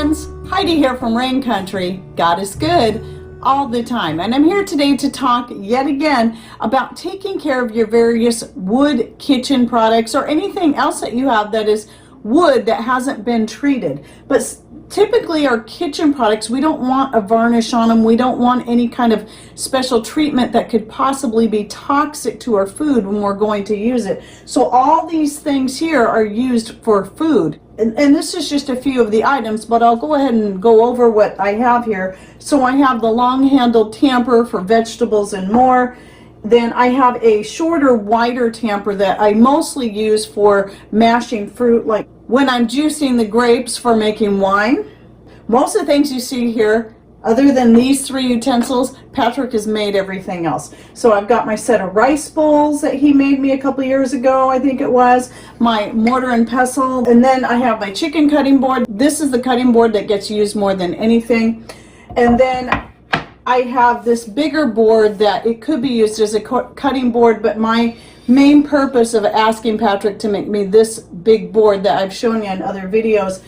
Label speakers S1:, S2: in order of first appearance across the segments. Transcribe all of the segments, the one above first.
S1: friends, Heidi here from Rain Country. God is good all the time, and I'm here today to talk yet again about taking care of your various wood kitchen products or anything else that you have that is wood that hasn't been treated. But typically our kitchen products, we don't want a varnish on them. We don't want any kind of special treatment that could possibly be toxic to our food when we're going to use it. So all these things here are used for food. And this is just a few of the items, but I'll go ahead and go over what I have here. So I have the long-handled tamper for vegetables and more. Then I have a shorter, wider tamper that I mostly use for mashing fruit, like when I'm juicing the grapes for making wine. Most of the things you see here, other than these three utensils, Patrick has made everything else. So I've got my set of rice bowls that he made me a couple years ago, I think it was, my mortar and pestle, and then I have my chicken cutting board. This is the cutting board that gets used more than anything. And then I have this bigger board that it could be used as a cutting board, but my main purpose of asking Patrick to make me this big board that I've shown you in other videos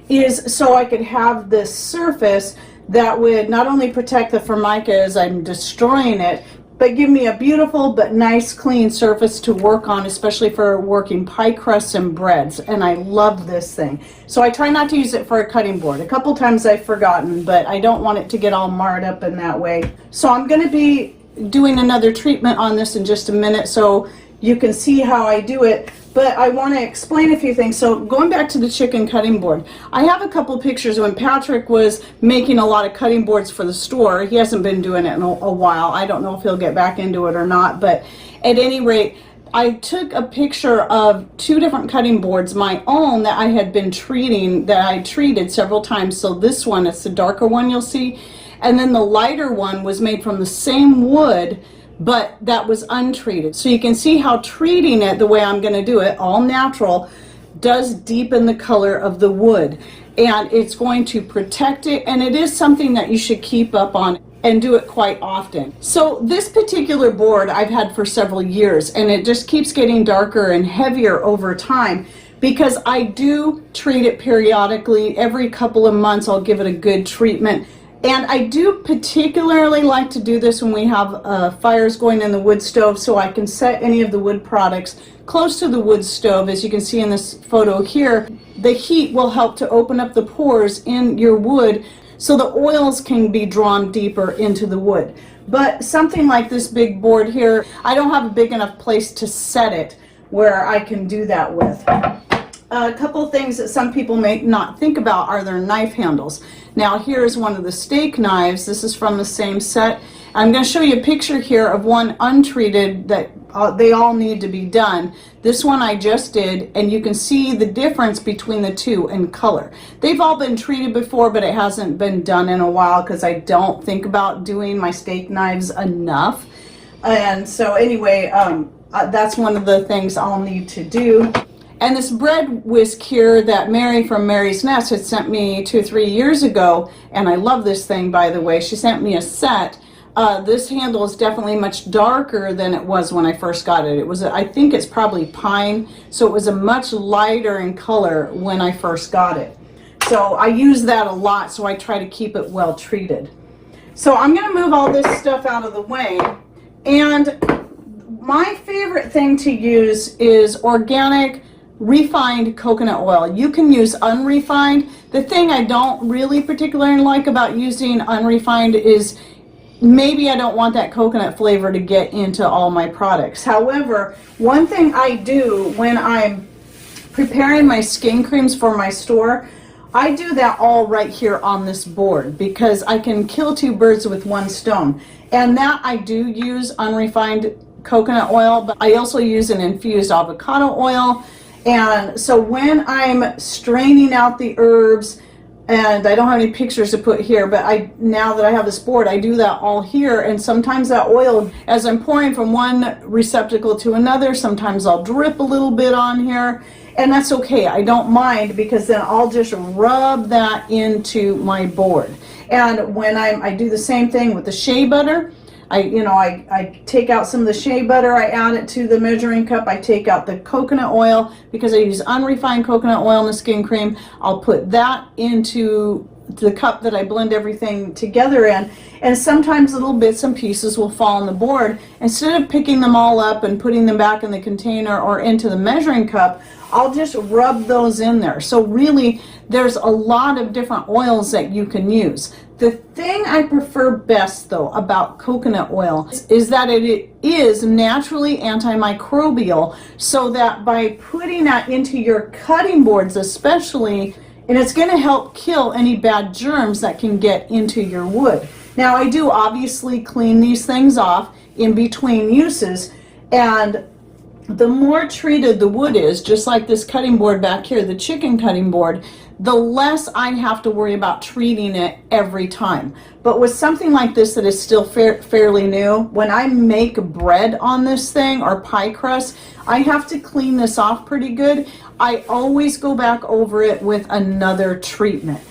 S1: is so I could have this surface that would not only protect the formica as I'm destroying it, but give me a beautiful but nice clean surface to work on, especially for working pie crusts and breads. And I love this thing. So I try not to use it for a cutting board. A couple times I've forgotten, but I don't want it to get all marred up in that way. So I'm going to be doing another treatment on this in just a minute so you can see how I do it. But I want to explain a few things. So going back to the chicken cutting board, I have a couple pictures when Patrick was making a lot of cutting boards for the store. He hasn't been doing it in a while. I don't know if he'll get back into it or not, but at any rate, I took a picture of two different cutting boards, my own that I had been treating, that I treated several times. So this one, it's the darker one you'll see, and then the lighter one was made from the same wood, but that was untreated. So you can see how treating it the way I'm going to do it, all natural, does deepen the color of the wood, and it's going to protect it, and it is something that you should keep up on and do it quite often. So this particular board I've had for several years, and it just keeps getting darker and heavier over time because I do treat it periodically. Every couple of months I'll give it a good treatment. And I do particularly like to do this when we have fires going in the wood stove, so I can set any of the wood products close to the wood stove. As you can see in this photo here, the heat will help to open up the pores in your wood so the oils can be drawn deeper into the wood. But something like this big board here, I don't have a big enough place to set it where I can do that with. A couple things that some people may not think about are their knife handles. Now here's one of the steak knives. This is from the same set. I'm going to show you a picture here of one untreated that they all need to be done. This one I just did, and you can see the difference between the two in color. They've all been treated before, but it hasn't been done in a while because I don't think about doing my steak knives enough. And so anyway, that's one of the things I'll need to do. And this bread whisk here that Mary from Mary's Nest had sent me 2 or 3 years ago, and I love this thing, by the way. She sent me a set. This handle is definitely much darker than it was when I first got it. It was, I think it's probably pine, so it was a much lighter in color when I first got it. So I use that a lot, so I try to keep it well treated. So I'm going to move all this stuff out of the way, and my favorite thing to use is organic refined coconut oil. You can use unrefined. The thing I don't really particularly like about using unrefined is maybe I don't want that coconut flavor to get into all my products. However, one thing I do when I'm preparing my skin creams for my store, I do that all right here on this board because I can kill 2 birds with 1 stone. And that I do use unrefined coconut oil, but I also use an infused avocado oil. And so when I'm straining out the herbs, and I don't have any pictures to put here, but now that I have this board, I do that all here. And sometimes that oil, as I'm pouring from one receptacle to another, sometimes I'll drip a little bit on here, and that's okay. I don't mind because then I'll just rub that into my board. And when I do the same thing with the shea butter, I take out some of the shea butter, I add it to the measuring cup. I take out the coconut oil because I use unrefined coconut oil in the skin cream. I'll put that into the cup that I blend everything together in, and sometimes little bits and pieces will fall on the board. Instead of picking them all up and putting them back in the container or into the measuring cup, I'll just rub those in there. So really, there's a lot of different oils that you can use. The thing I prefer best, though, about coconut oil is that it is naturally antimicrobial, so that by putting that into your cutting boards especially, and it's going to help kill any bad germs that can get into your wood. Now, I do obviously clean these things off in between uses, and the more treated the wood is, just like this cutting board back here, the chicken cutting board, the less I have to worry about treating it every time. But with something like this that is still fairly new, when I make bread on this thing or pie crust, I have to clean this off pretty good. I always go back over it with another treatment.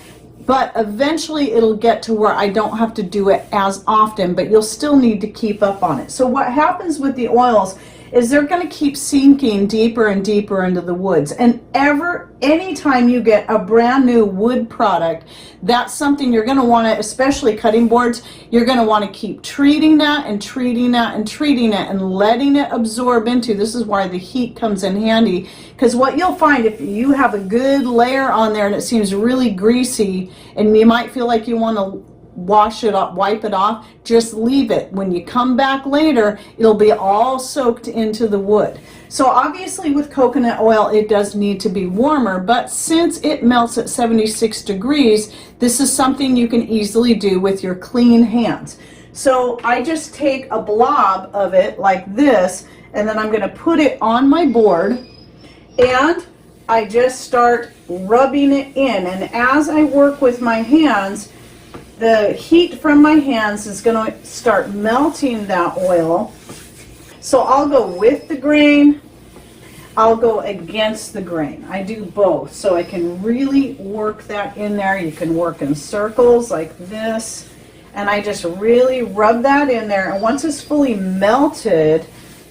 S1: But eventually it'll get to where I don't have to do it as often, but you'll still need to keep up on it. So what happens with the oils is they're going to keep sinking deeper and deeper into the woods. And anytime you get a brand new wood product, that's something you're going to want to, especially cutting boards, you're going to want to keep treating that and treating that and treating it and letting it absorb into. This is why the heat comes in handy, because what you'll find if you have a good layer on there and it seems really greasy and you might feel like you want to wash it up, wipe it off, just leave it. When you come back later, it'll be all soaked into the wood. So obviously with coconut oil, it does need to be warmer, but since it melts at 76 degrees, this is something you can easily do with your clean hands. So I just take a blob of it like this, and then I'm going to put it on my board, and I just start rubbing it in. And as I work with my hands, the heat from my hands is going to start melting that oil. So I'll go with the grain, I'll go against the grain. I do both, so I can really work that in there. You can work in circles like this, and I just really rub that in there. And once it's fully melted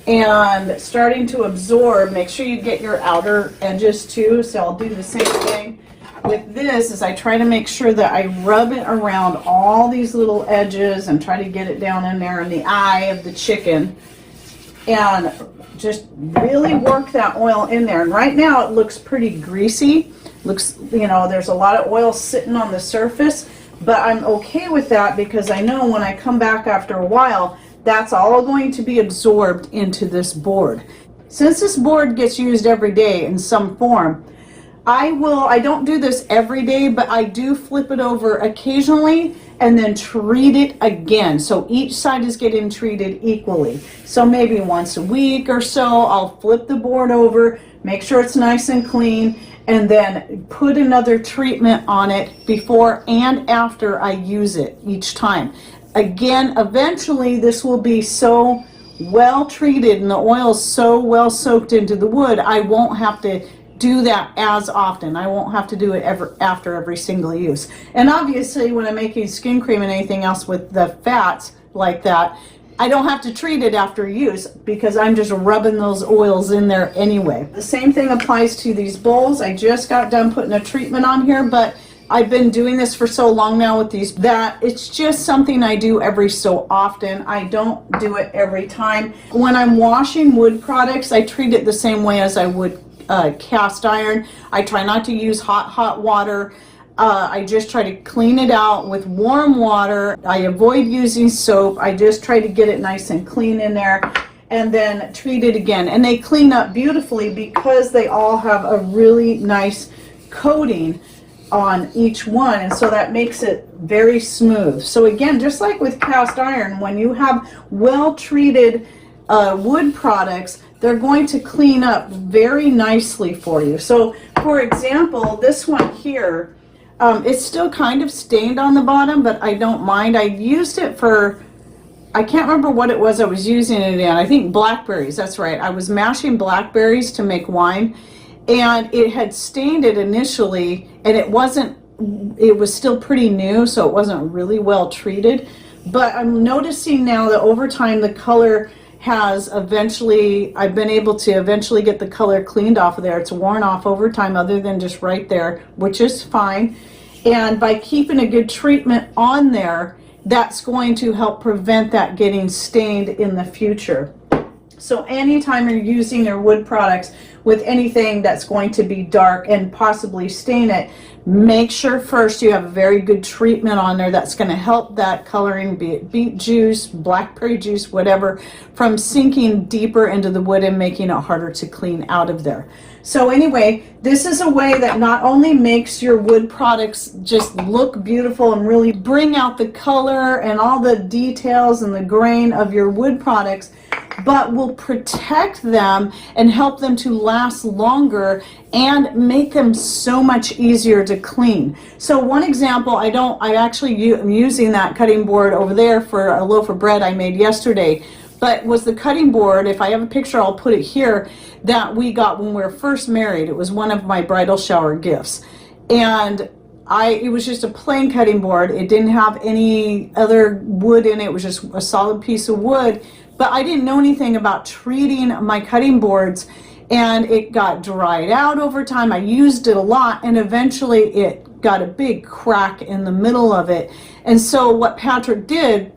S1: and starting to absorb, make sure you get your outer edges too. So I'll do the same thing with this, is I try to make sure that I rub it around all these little edges and try to get it down in there in the eye of the chicken, and just really work that oil in there. And right now it looks pretty greasy. Looks, there's a lot of oil sitting on the surface, but I'm okay with that because I know when I come back after a while, that's all going to be absorbed into this board. Since this board gets used every day in some form, I don't do this every day, but I do flip it over occasionally and then treat it again. So each side is getting treated equally. So maybe once a week or so, I'll flip the board over, make sure it's nice and clean, and then put another treatment on it before and after I use it each time. Again, eventually this will be so well treated and the oil is so well soaked into the wood, I won't have to do that as often. I won't have to do it after every single use. And obviously when I'm making skin cream and anything else with the fats like that, I don't have to treat it after use because I'm just rubbing those oils in there anyway. The same thing applies to these bowls. I just got done putting a treatment on here, but I've been doing this for so long now with these that it's just something I do every so often. I don't do it every time. When I'm washing wood products, I treat it the same way as I would cast iron. I try not to use hot water. I just try to clean it out with warm water. I avoid using soap. I just try to get it nice and clean in there and then treat it again. And they clean up beautifully because they all have a really nice coating on each one, and so that makes it very smooth. So again, just like with cast iron, when you have well treated wood products, they're going to clean up very nicely for you. So for example, this one here, it's still kind of stained on the bottom, but I don't mind. I used it for, I can't remember what it was I was using it in. I think blackberries, that's right. I was mashing blackberries to make wine, and it had stained it initially, and it was still pretty new, so it wasn't really well treated. But I'm noticing now that over time the color has eventually, I've been able to eventually get the color cleaned off of there. It's worn off over time other than just right there, which is fine. And by keeping a good treatment on there, that's going to help prevent that getting stained in the future. So anytime you're using your wood products with anything that's going to be dark and possibly stain it, make sure first you have a very good treatment on there that's going to help that coloring, be it beet juice, blackberry juice, whatever, from sinking deeper into the wood and making it harder to clean out of there. So anyway, this is a way that not only makes your wood products just look beautiful and really bring out the color and all the details and the grain of your wood products, but will protect them and help them to last longer and make them so much easier to clean. So one example, I actually am using that cutting board over there for a loaf of bread I made yesterday, but was the cutting board, if I have a picture I'll put it here, that we got when we were first married. It was one of my bridal shower gifts, and it was just a plain cutting board. It didn't have any other wood in it. It was just a solid piece of wood. But I didn't know anything about treating my cutting boards, and it got dried out over time. I used it a lot, and eventually it got a big crack in the middle of it. And so what Patrick did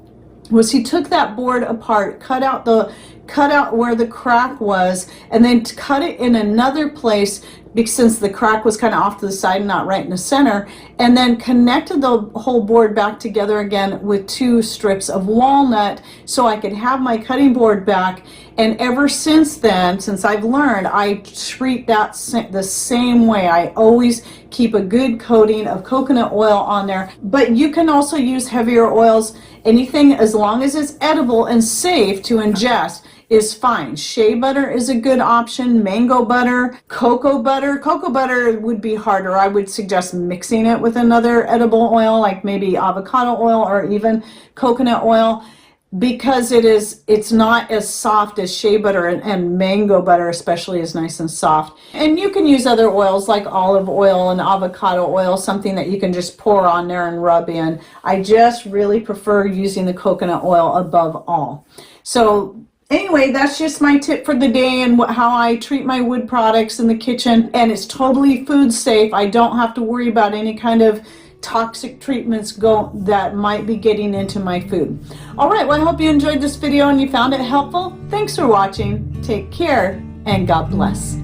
S1: was he took that board apart, cut out where the crack was, and then cut it in another place, because since the crack was kind of off to the side and not right in the center, and then connected the whole board back together again with 2 strips of walnut so I could have my cutting board back. And ever since then, since I've learned, I treat that the same way. I always keep a good coating of coconut oil on there, but you can also use heavier oils. Anything, as long as it's edible and safe to ingest, is fine. Shea butter is a good option, mango butter, cocoa butter. Cocoa butter would be harder. I would suggest mixing it with another edible oil, like maybe avocado oil or even coconut oil, because it's not as soft as shea butter, and mango butter especially is nice and soft. And you can use other oils like olive oil and avocado oil, something that you can just pour on there and rub in. I just really prefer using the coconut oil above all. So anyway, that's just my tip for the day and how I treat my wood products in the kitchen. And it's totally food safe. I don't have to worry about any kind of toxic treatments that might be getting into my food. All right, well, I hope you enjoyed this video and you found it helpful. Thanks for watching. Take care and God bless.